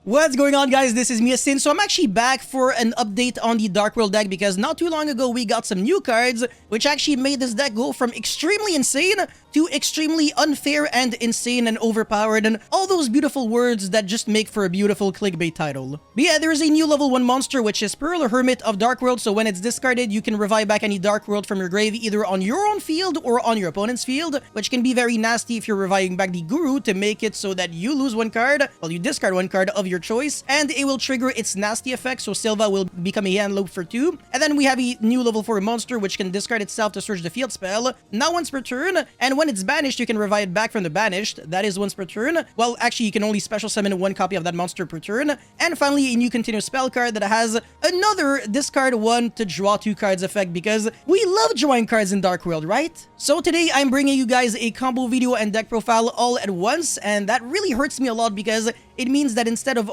What's going on, guys? This is Miasin. So I'm actually back for an update on the DARKWORLD deck because not too long ago we got some new cards which actually made this deck go from extremely insane to extremely unfair and insane and overpowered and all those beautiful words that just make for a beautiful clickbait title. But yeah, there is a new level 1 monster which is Pearl Hermit of DARKWORLD, so when it's discarded you can revive back any DARKWORLD from your grave either on your own field or on your opponent's field, which can be very nasty if you're reviving back the Guru to make it so that you lose one card, well, you discard one card of your choice, and it will trigger its nasty effect, so Silva will become a hand loop for 2. And then we have a new level 4 monster which can discard itself to search the field spell, now once per turn, and when it's banished you can revive it back from the banished, that is once per turn. Well, actually you can only special summon one copy of that monster per turn. And finally a new continuous spell card that has another discard 1 to draw 2 cards effect, because we love drawing cards in DARKWORLD, right? So today I'm bringing you guys a combo video and deck profile all at once, and that really hurts me a lot because it means that instead of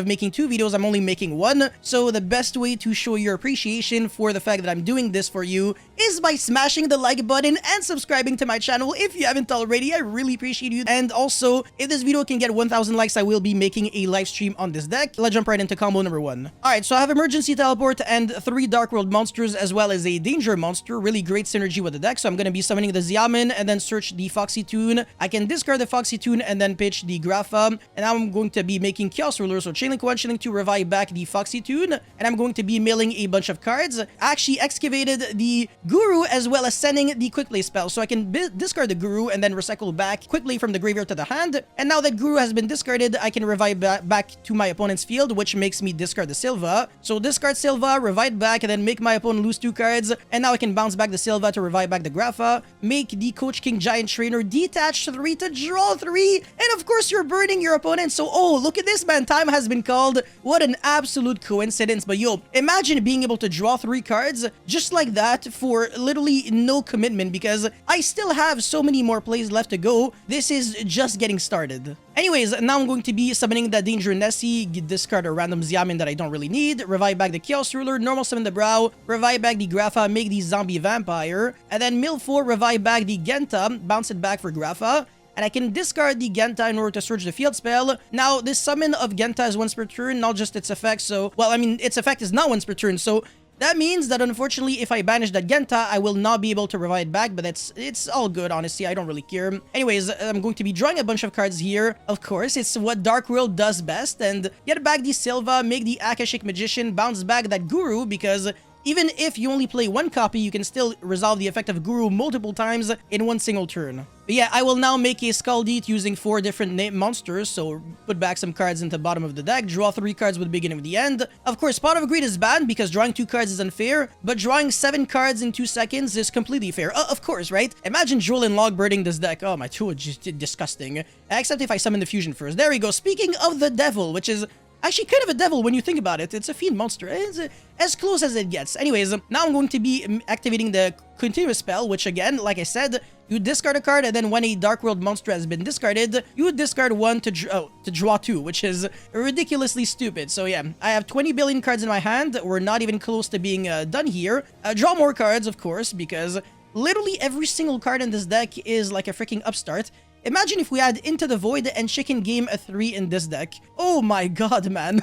making 2 videos, I'm only making 1. So the best way to show your appreciation for the fact that I'm doing this for you is by smashing the like button and subscribing to my channel if you haven't already. I really appreciate you. And also, if this video can get 1,000 likes, I will be making a live stream on this deck. Let's jump right into combo number 1. Alright, so I have Emergency Teleport and 3 DARKWORLD monsters as well as a Danger monster. Really great synergy with the deck. So I'm going to be summoning the Xiamen and then search the Foxy Toon. I can discard the Foxy Toon and then pitch the Grapha. And I'm going to be making Chaos Ruler. So Chainlink 1, Chainlink 2, revive back the Foxy Toon. And I'm going to be milling a bunch of cards. I actually excavated the Guru as well as sending the Quick Play spell. So I can discard the Guru and then recycle back Quick Play from the graveyard to the hand. And now that Guru has been discarded, I can revive back to my opponent's field, which makes me discard the Silva. So discard Silva, revive back, and then make my opponent lose 2 cards. And now I can bounce back the Silva to revive back the Grapha. Make the Coach King Giant Trainer detach 3 to draw 3. And of course, you're burning your opponent. So, oh, look at this, man. Time has been called. What an absolute coincidence. But yo, imagine being able to draw 3 cards just like that for literally no commitment, because I still have so many more plays left to go. This is just getting started. Anyways, now I'm going to be summoning the Danger Nessie, discard a random Xiamen that I don't really need, revive back the Chaos Ruler, normal summon the Brow, revive back the Grapha, make the Zombie Vampire, and then mill 4, revive back the Genta, bounce it back for Grapha. And I can discard the Genta in order to search the field spell. Now, this summon of Genta is once per turn, not just its effect. So, well, I mean, its effect is not once per turn. So, that means that unfortunately, if I banish that Genta, I will not be able to revive it back, but it's all good, honestly. I don't really care. Anyways, I'm going to be drawing a bunch of cards here. Of course, it's what DARKWORLD does best. And get back the Silva, make the Akashic Magician, bounce back that Guru, because even if you only play 1 copy, you can still resolve the effect of Guru multiple times in 1 single turn. But yeah, I will now make a Scaldeat using 4 different monsters, so put back some cards into the bottom of the deck, draw 3 cards with the beginning of the end. Of course, Pot of Greed is bad because drawing 2 cards is unfair, but drawing 7 cards in 2 seconds is completely fair. Of course, right? Imagine Jewel and Log birding this deck. Oh, my tool is just disgusting. Except if I summon the Fusion first. There we go. Speaking of the Devil, which is actually kind of a devil when you think about it. It's a fiend monster. It's as close as it gets. Anyways, now I'm going to be activating the continuous spell, which again, like I said, you discard a card, and then when a DARKWORLD monster has been discarded, you would discard 1 to draw 2, which is ridiculously stupid. So yeah, I have 20 billion cards in my hand. We're not even close to being done here. Draw more cards, of course, because literally every single card in this deck is like a freaking upstart. Imagine if we had Into the Void and Chicken Game a 3 in this deck. Oh my god, man.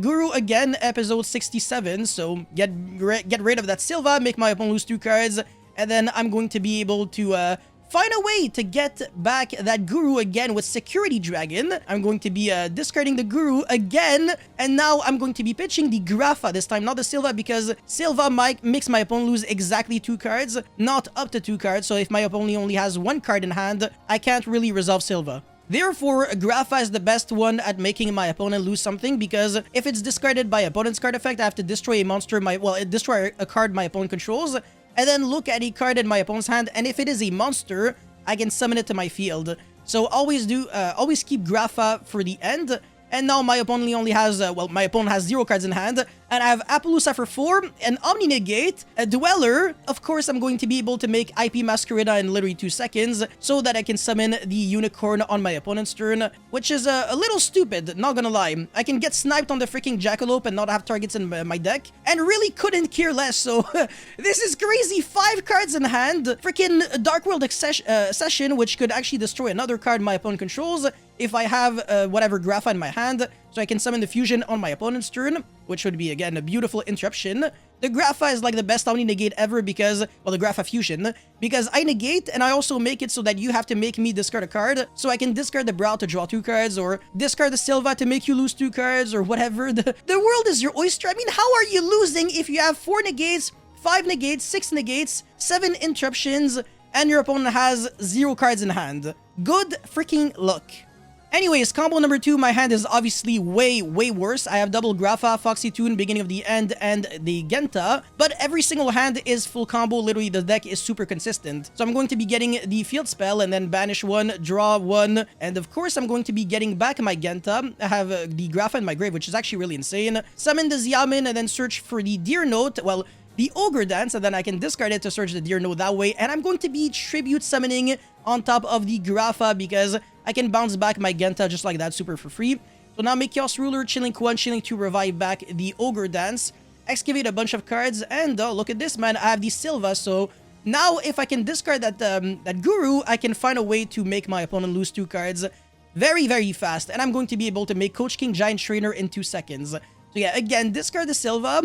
Guru again, episode 67. So get rid of that Silva, make my opponent lose 2 cards. And then I'm going to be able to find a way to get back that Guru again with Security Dragon. I'm going to be discarding the Guru again. And now I'm going to be pitching the Grapha this time, not the Silva, because Silva makes my opponent lose exactly 2 cards, not up to 2 cards. So if my opponent only has 1 card in hand, I can't really resolve Silva. Therefore, Grapha is the best one at making my opponent lose something, because if it's discarded by opponent's card effect, I have to destroy a monster, destroy a card my opponent controls, and then look at a card in my opponent's hand, and if it is a monster, I can summon it to my field. So always keep Grapha for the end. And now my opponent only has, my opponent has 0 cards in hand. And I have Appaloosa for 4, an Omni Negate, a Dweller. Of course, I'm going to be able to make IP Masquerada in literally 2 seconds so that I can summon the Unicorn on my opponent's turn, which is a little stupid, not gonna lie. I can get sniped on the freaking Jackalope and not have targets in my deck, and really couldn't care less, so this is crazy. 5 cards in hand, freaking DARKWORLD Session, which could actually destroy another card my opponent controls if I have whatever Grapha in my hand, so I can summon the Fusion on my opponent's turn, which would be, again, a beautiful interruption. The Grapha is like the best Omni Negate ever because, well, the Grapha Fusion, because I negate and I also make it so that you have to make me discard a card, so I can discard the Brow to draw 2 cards, or discard the Silva to make you lose 2 cards, or whatever. The world is your oyster. I mean, how are you losing if you have 4 negates, 5 negates, 6 negates, 7 interruptions, and your opponent has 0 cards in hand? Good freaking luck. Anyways, combo number 2, my hand is obviously way worse. I have double Grapha, Foxy Toon, Beginning of the End, and the Genta, but every single hand is full combo. Literally, the deck is super consistent. So I'm going to be getting the Field Spell, and then banish 1, draw 1, and of course, I'm going to be getting back my Genta. I have the Grapha in my grave, which is actually really insane. Summon the Xiaomin, and then search for the Deer Note, well, the Ogre Dance, and then I can discard it to search the Deer Note that way, and I'm going to be Tribute Summoning on top of the Grapha because I can bounce back my Genta just like that, super for free. So now make Chaos Ruler, Chilling 1, Chilling 2, revive back the Ogre Dance, excavate a bunch of cards, and oh, look at this, man, I have the Silva, so now if I can discard that Guru, I can find a way to make my opponent lose 2 cards very fast, and I'm going to be able to make Coach King Giant Trainer in 2 seconds. So yeah, again, discard the Silva.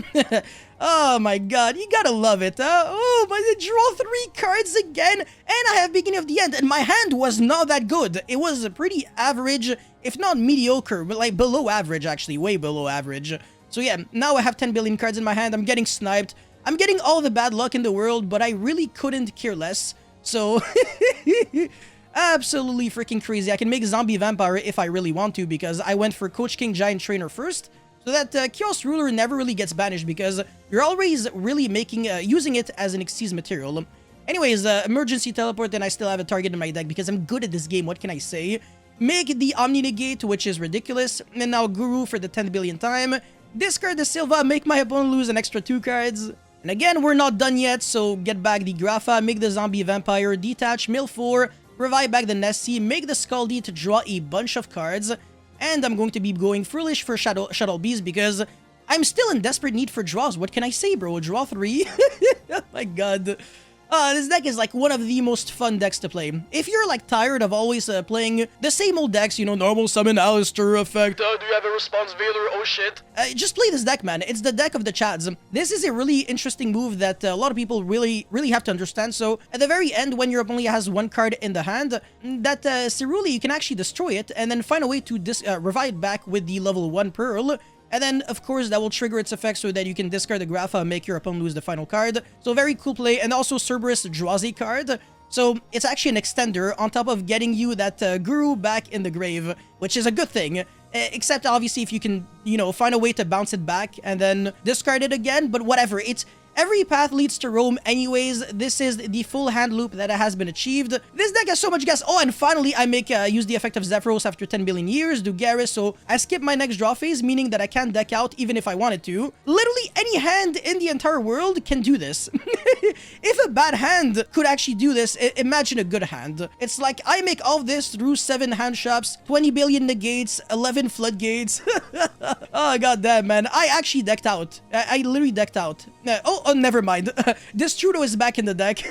Oh my god, you gotta love it, huh? Oh, but I draw 3 cards again, and I have Beginning of the End, and my hand was not that good. It was pretty average, if not mediocre, but like below average, actually, way below average. So yeah, now I have 10 billion cards in my hand, I'm getting sniped, I'm getting all the bad luck in the world, but I really couldn't care less, so... Absolutely freaking crazy. I can make Zombie Vampire if I really want to, because I went for Coach King Giant Trainer first, so that Chaos Ruler never really gets banished because you're always really using it as an Xyz material. Anyways, Emergency Teleport, and I still have a target in my deck because I'm good at this game, what can I say? Make the Omni Negate, which is ridiculous, and now Guru for the 10 billion time. Discard the Silva, make my opponent lose an extra 2 cards. And again, we're not done yet, so get back the Grapha, make the Zombie Vampire, detach, mill 4, revive back the Nessie, make the Scaldy to draw a bunch of cards. And I'm going to be going foolish for Shuttle Beast because I'm still in desperate need for draws. What can I say, bro? Draw 3? Oh my god. This deck is like one of the most fun decks to play. If you're like tired of always playing the same old decks, you know, normal summon, Alistair effect, do you have a response Vader, oh shit. Just play this deck, man. It's the deck of the Chads. This is a really interesting move that a lot of people really have to understand. So at the very end, when your opponent has 1 card in the hand, that Cerule, you can actually destroy it and then find a way to revive back with the level 1 Pearl. And then, of course, that will trigger its effect so that you can discard the Grapha and make your opponent lose the final card. So very cool play. And also Cerberus draws a card. So it's actually an extender on top of getting you that Guru back in the grave, which is a good thing. Except obviously if you can, you know, find a way to bounce it back and then discard it again. But whatever, it's... Every path leads to Rome anyways. This is the full hand loop that has been achieved. This deck has so much gas. Oh, and finally, I make use the effect of Zephyros after 10 billion years, do Garrus, so I skip my next draw phase, meaning that I can't deck out even if I wanted to. Literally any hand in the entire world can do this. If a bad hand could actually do this, imagine a good hand. It's like I make all this through 7 hand shops, 20 billion negates, 11 floodgates. Oh, goddamn, man. I actually decked out. I literally decked out. Oh, never mind. This Trudeau is back in the deck.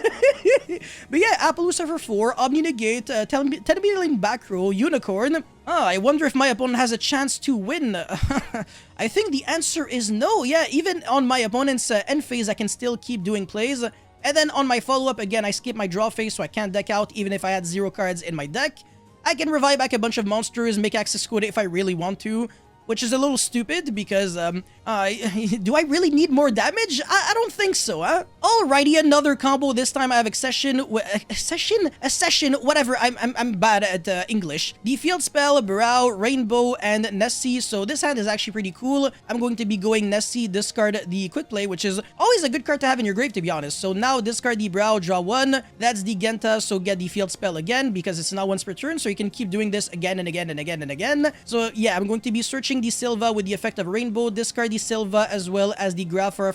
But yeah, Appaloosa for 4, Omni Negate, 10 billion back row, Unicorn. Oh, I wonder if my opponent has a chance to win. I think the answer is no. Yeah, even on my opponent's end phase, I can still keep doing plays. And then on my follow-up, again, I skip my draw phase, so I can't deck out even if I had 0 cards in my deck. I can revive back a bunch of monsters, make access code if I really want to. Which is a little stupid because, do I really need more damage? I don't think so, huh? Alrighty, another combo. This time I have Accession, whatever. I'm bad at English. The Field Spell, Brow, Rainbow, and Nessie. So this hand is actually pretty cool. I'm going to be going Nessie, discard the Quick Play, which is always a good card to have in your grave, to be honest. So now discard the Brow, draw 1. That's the Genta, so get the Field Spell again because it's now once per turn. So you can keep doing this again and again and again and again. So yeah, I'm going to be searching using the Silva with the effect of Rainbow, discard the Silva as well as the Grapha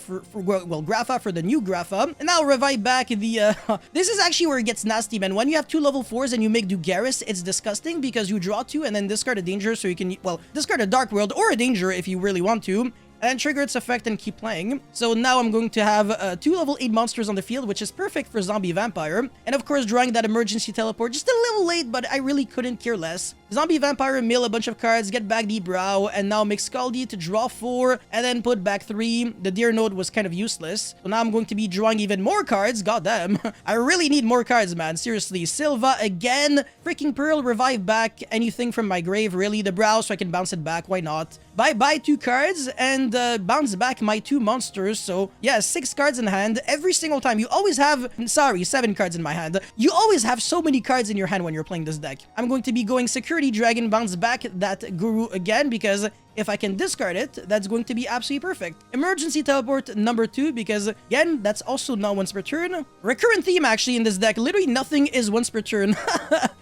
Grapha for the new Grapha. And now revive back the, this is actually where it gets nasty, man. When you have 2 level 4s and you make Dugaris, it's disgusting because you draw 2 and then discard a Danger so you can, well, discard a Dark World or a Danger if you really want to, and trigger its effect and keep playing. So now I'm going to have 2 level 8 monsters on the field, which is perfect for Zombie Vampire. And of course, drawing that emergency teleport just a little late, but I really couldn't care less. Zombie Vampire, mill a bunch of cards, get back the Brow, and now make Scaldi to draw 4, and then put back 3. The Deer Node was kind of useless. So now I'm going to be drawing even more cards. Goddamn. I really need more cards, man. Seriously. Silva again. Freaking Pearl, revive back anything from my grave, really. The Brow, so I can bounce it back. Why not? Bye-bye 2 cards, and bounce back my 2 monsters. So, yeah, 6 cards in hand. Every single time. You always have... Sorry, 7 cards in my hand. You always have so many cards in your hand when you're playing this deck. I'm going to be going Security Dragon, bounce back that Guru again, because if I can discard it, that's going to be absolutely perfect. Emergency Teleport number 2, because again, that's also not once per turn. Recurrent theme actually in this deck. Literally nothing is once per turn.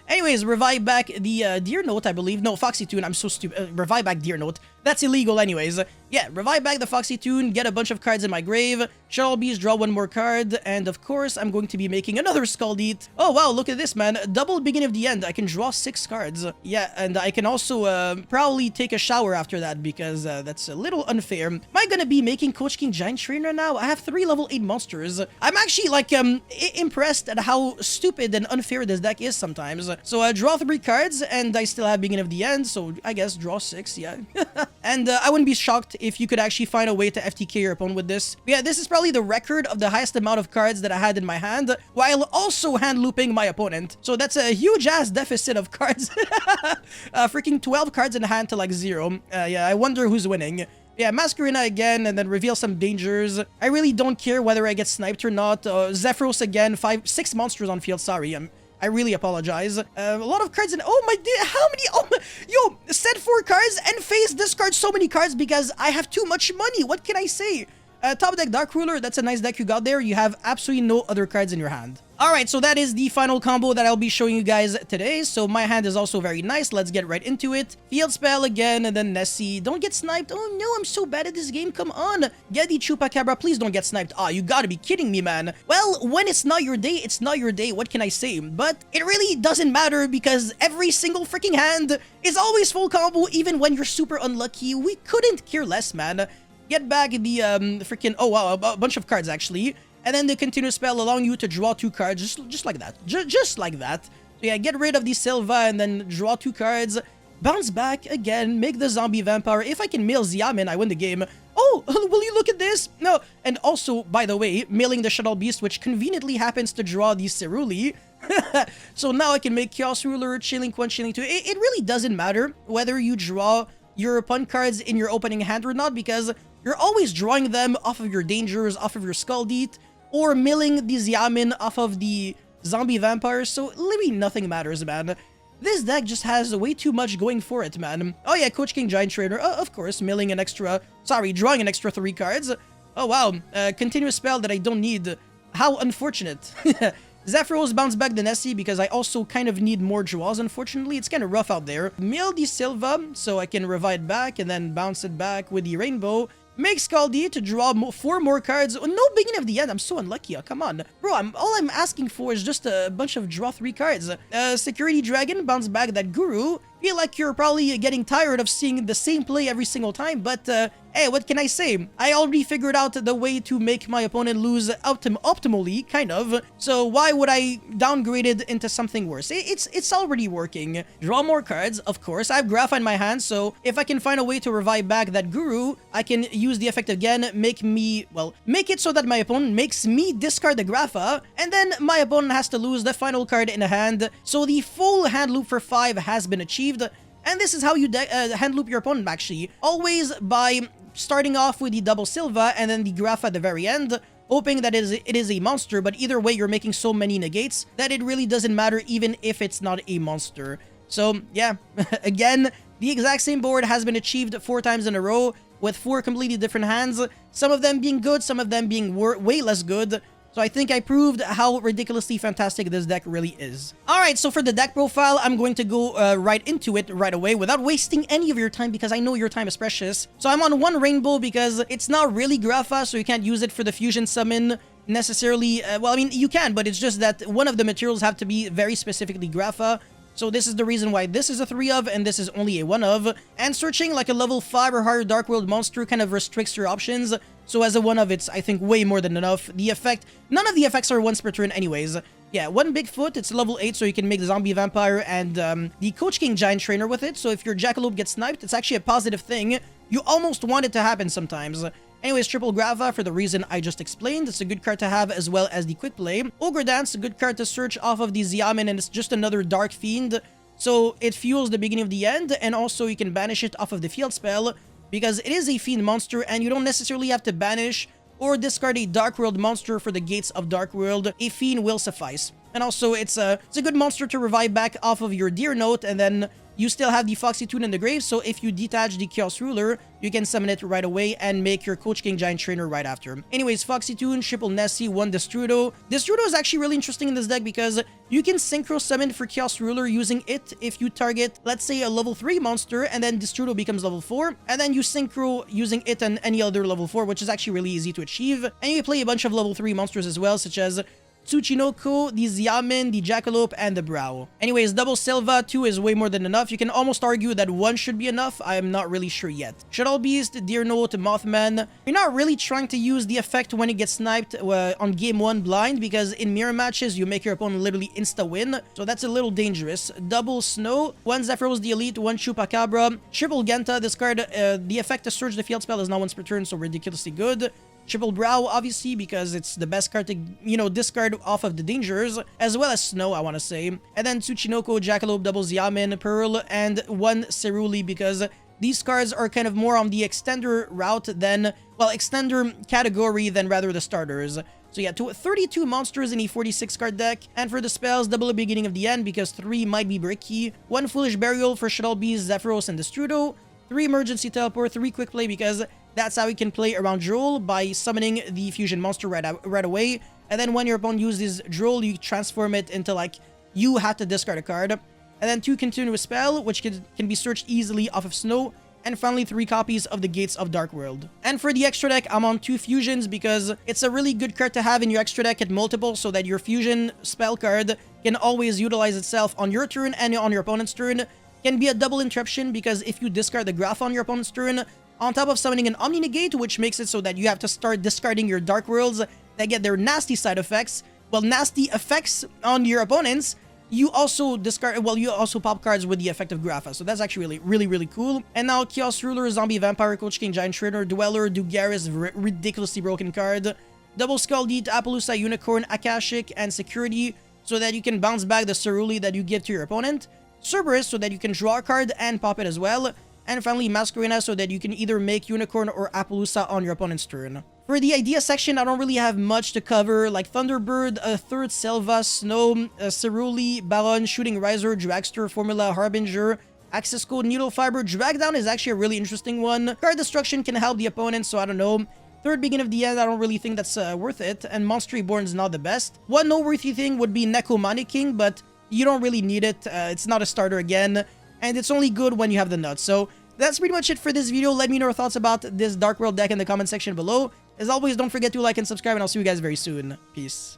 Anyways, revive back the Deer Note, I believe. No, Foxy Tune. I'm so stupid. Revive back Deer Note. That's illegal anyways. Yeah, revive back the Foxy Tune, get a bunch of cards in my grave, Shuttle Beast, draw 1 more card, and of course, I'm going to be making another Scaldeat. Oh wow, look at this, man. Double beginning of the end. I can draw 6 cards. Yeah, and I can also probably take a shower after that, because that's a little unfair. Am I gonna be making Coach King Giant Trainer now? I have 3 level 8 monsters. I'm actually, like, impressed at how stupid and unfair this deck is sometimes. So I draw 3 cards, and I still have beginning of the end, so I guess draw 6, yeah. And I wouldn't be shocked if you could actually find a way to FTK your opponent with this. But yeah, this is probably the record of the highest amount of cards that I had in my hand, while also hand looping my opponent. So that's a huge-ass deficit of cards. Freaking 12 cards in hand to, like, 0. Yeah, I wonder who's winning. Yeah, Masquerina again, and then reveal some dangers. I really don't care whether I get sniped or not. Zephyros again, 6 monsters on field, sorry. I really apologize. A lot of cards in... Oh my... How many... Oh my... Yo, set 4 cards and face discard so many cards because I have too much money. What can I say? Top deck Dark Ruler, that's a nice deck you got there. You have absolutely no other cards in your hand. Alright, so that is the final combo that I'll be showing you guys today. So my hand is also very nice. Let's get right into it. Field Spell again, and then Nessie. Don't get sniped. Oh no, I'm so bad at this game. Come on. Get the Chupacabra. Please don't get sniped. Ah, you gotta be kidding me, man. Well, when it's not your day, it's not your day. What can I say? But it really doesn't matter because every single freaking hand is always full combo, even when you're super unlucky. We couldn't care less, man. Get back the freaking... Oh, wow, a bunch of cards, actually. And then the continuous spell allowing you to draw 2 cards, just like that. Just like that. So yeah, get rid of the Silva and then draw 2 cards. Bounce back again, make the Zombie Vampire. If I can mail Xiamen, I win the game. Oh, will you look at this? No. And also, by the way, mailing the Shuttle Beast, which conveniently happens to draw the Ceruli. So now I can make Chaos Ruler, Chilling 1, Chilling 2. It really doesn't matter whether you draw your opponent cards in your opening hand or not, because you're always drawing them off of your Dangers, off of your Scaldeat, or milling the Xiamen off of the Zombie Vampires, so literally nothing matters, man. This deck just has way too much going for it, man. Oh yeah, Coach King Giant Trainer, of course, milling an extra... Sorry, drawing an extra 3 cards. Oh wow, continuous spell that I don't need. How unfortunate. Zephyros bounce back the Nessie because I also kind of need more draws, unfortunately. It's kind of rough out there. Mill the Silva so I can revive back and then bounce it back with the Rainbow. Make Scaldi to draw 4 more cards. Oh, no beginning of the end. I'm so unlucky. Oh, come on. Bro, all I'm asking for is just a bunch of draw 3 cards. Security Dragon, bounce back that Guru. Feel like you're probably getting tired of seeing the same play every single time, but hey, what can I say? I already figured out the way to make my opponent lose optimally, kind of. So why would I downgrade it into something worse? It's already working. Draw more cards, of course. I have Grapha in my hand, so if I can find a way to revive back that Guru, I can use the effect again, make it so that my opponent makes me discard the Grapha, and then my opponent has to lose the final card in the hand. So the full hand loop for 5 has been achieved. And this is how you hand loop your opponent, actually. Always by starting off with the double Silva and then the Graph at the very end, hoping that it is a monster, but either way, you're making so many negates that it really doesn't matter even if it's not a monster. So, yeah, again, the exact same board has been achieved 4 times in a row with 4 completely different hands, some of them being good, some of them being way less good. So I think I proved how ridiculously fantastic this deck really is. Alright, so for the deck profile, I'm going to go right into it right away without wasting any of your time because I know your time is precious. So I'm on 1 Rainbow because it's not really Grapha, so you can't use it for the fusion summon necessarily. Well, I mean, you can, but it's just that one of the materials have to be very specifically Grapha. So this is the reason why this is a 3 of and this is only a 1 of. And searching like a level 5 or higher Dark World monster kind of restricts your options. So as a 1 of, it's I think way more than enough. The effect, none of the effects are once per turn anyways. Yeah, 1 Bigfoot, it's level 8, so you can make the Zombie Vampire and the Coach King Giant Trainer with it. So if your Jackalope gets sniped, it's actually a positive thing. You almost want it to happen sometimes. Anyways, triple Grapha for the reason I just explained. It's a good card to have as well as the Quick Play. Ogre Dance, a good card to search off of the Xiamen, and it's just another Dark Fiend. So it fuels the beginning of the end, and also you can banish it off of the field spell because it is a Fiend monster, and you don't necessarily have to banish or discard a Dark World monster for the Gates of Dark World. A Fiend will suffice. And also, it's a good monster to revive back off of your Deer Note, and then you still have the Foxy Toon in the grave, so if you detach the Chaos Ruler, you can summon it right away and make your Coach King Giant Trainer right after. Anyways, Foxy Toon, triple Nessie, 1 Destrudo. Destrudo is actually really interesting in this deck because you can Synchro Summon for Chaos Ruler using it if you target, let's say, a level 3 monster, and then Destrudo becomes level 4, and then you Synchro using it and any other level 4, which is actually really easy to achieve. And you play a bunch of level 3 monsters as well, such as Tsuchinoko, the Xiamen, the Jackalope, and the Brow. Anyways, double Silva, 2 is way more than enough. You can almost argue that 1 should be enough. I am not really sure yet. Shuttle Beast, Deer Note, Mothman. You're not really trying to use the effect when it gets sniped on game 1 blind, because in mirror matches, you make your opponent literally insta-win. So that's a little dangerous. Double Snow, 1 Zephyros the Elite, 1 Chupacabra. Triple Genta, this card, the effect to surge the field spell is now once per turn, so ridiculously good. Triple Brow, obviously, because it's the best card to, discard off of the dangers, as well as Snow, I want to say. And then Tsuchinoko, Jackalope, double Xiamen, Pearl, and 1 Ceruli, because these cards are kind of more on the extender route than, well, extender category than rather the starters. So yeah, 32 monsters in a 46 card deck. And for the spells, double the beginning of the end, because 3 might be bricky. 1 Foolish Burial for Shuttle Beast, Zephyros, and Destrudo. 3 Emergency Teleport, 3 Quick Play, because that's how you can play around Droll by summoning the fusion monster right away. And then when your opponent uses Droll, you transform it into, like, you have to discard a card. And then 2 Continuous Spell, which can be searched easily off of Snow. And finally, 3 copies of the Gates of Dark World. And for the extra deck, I'm on 2 fusions because it's a really good card to have in your extra deck at multiple, so that your fusion spell card can always utilize itself on your turn and on your opponent's turn. Can be a double interruption because if you discard the Graph on your opponent's turn, on top of summoning an Omni Negate, which makes it so that you have to start discarding your Dark Worlds that get their nasty side effects, well, nasty effects on your opponents, you also discard, well, you also pop cards with the effect of Grapha. So that's actually really cool. And now Chaos Ruler, Zombie Vampire, Coach King Giant Trainer, Dweller, Dugaris, ridiculously broken card. Double Skull Deed, Appaloosa, Unicorn, Akashic, and Security, so that you can bounce back the Ceruli that you give to your opponent. Cerberus, so that you can draw a card and pop it as well. And finally, Masquerena, so that you can either make Unicorn or Appaloosa on your opponent's turn. For the idea section, I don't really have much to cover, like Thunderbird, a 3rd Selva, Snow, Ceruli, Baron, Shooting Riser, Dragster, Formula, Harbinger, Access Code, Needle Fiber. Dragdown is actually a really interesting one. Card Destruction can help the opponent, so I don't know. 3rd Beginning of the End, I don't really think that's worth it. And Monster Reborn is not the best. One noteworthy thing would be Necomani King, but you don't really need it. It's not a starter again. And it's only good when you have the nuts. So that's pretty much it for this video. Let me know your thoughts about this Dark World deck in the comment section below. As always, don't forget to like and subscribe, and I'll see you guys very soon. Peace.